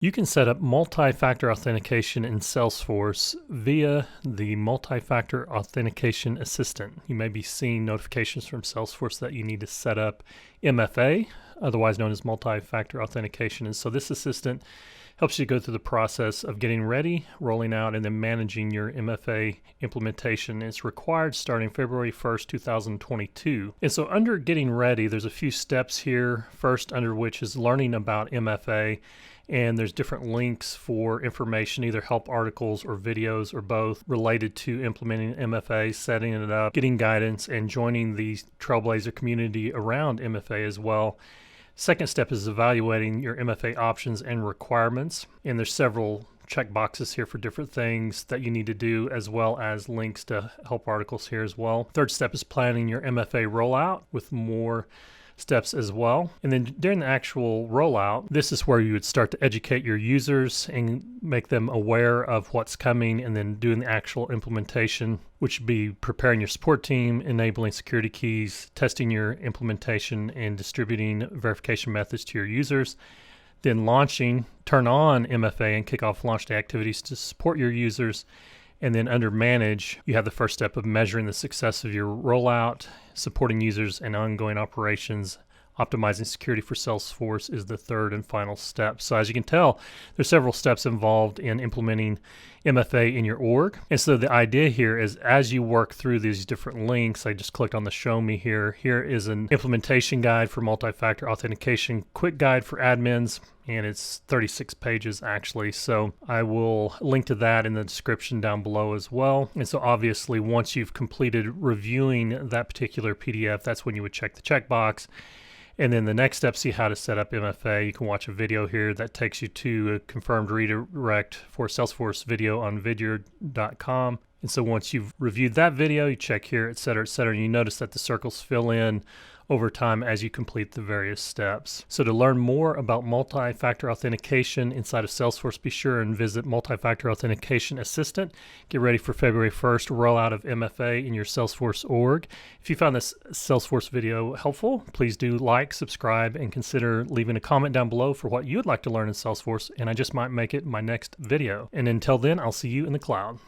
You can set up multi-factor authentication in Salesforce via the multi-factor authentication assistant. You may be seeing notifications from Salesforce that you need to set up MFA, otherwise known as multi-factor authentication. And so this assistant helps you go through the process of getting ready, rolling out, and then managing your MFA implementation. It's required starting February 1st, 2022. And so under getting ready, there's a few steps here. First, under which is learning about MFA. And there's different links for information, either help articles or videos or both, related to implementing MFA, setting it up, getting guidance, and joining the Trailblazer community around MFA as well. Second step is evaluating your MFA options and requirements. And there's several check boxes here for different things that you need to do, as well as links to help articles here as well. Third step is planning your MFA rollout with more steps as well. And then during the actual rollout, this is where you would start to educate your users and make them aware of what's coming, and then doing the actual implementation, which would be preparing your support team, enabling security keys, testing your implementation, and distributing verification methods to your users. Then launching, turn on MFA and kick off launch day activities to support your users. And then under manage, you have the first step of measuring the success of your rollout, supporting users and ongoing operations. Optimizing security for Salesforce is the third and final step. So as you can tell, there's several steps involved in implementing MFA in your org. And so the idea here is, as you work through these different links, I just clicked on the show me here. Here is an implementation guide for multi-factor authentication, quick guide for admins, and it's 36 pages actually. So I will link to that in the description down below as well. And so obviously once you've completed reviewing that particular PDF, that's when you would check the checkbox. And then the next step, see how to set up MFA. You can watch a video here that takes you to a confirmed redirect for Salesforce video on vidyard.com. And so once you've reviewed that video, you check here, et cetera, and you notice that the circles fill in over time as you complete the various steps. So to learn more about multi-factor authentication inside of Salesforce, be sure and visit Multi-Factor Authentication Assistant. Get ready for February 1st rollout of MFA in your Salesforce org. If you found this Salesforce video helpful, please do like, subscribe, and consider leaving a comment down below for what you'd like to learn in Salesforce, and I just might make it my next video. And until then, I'll see you in the cloud.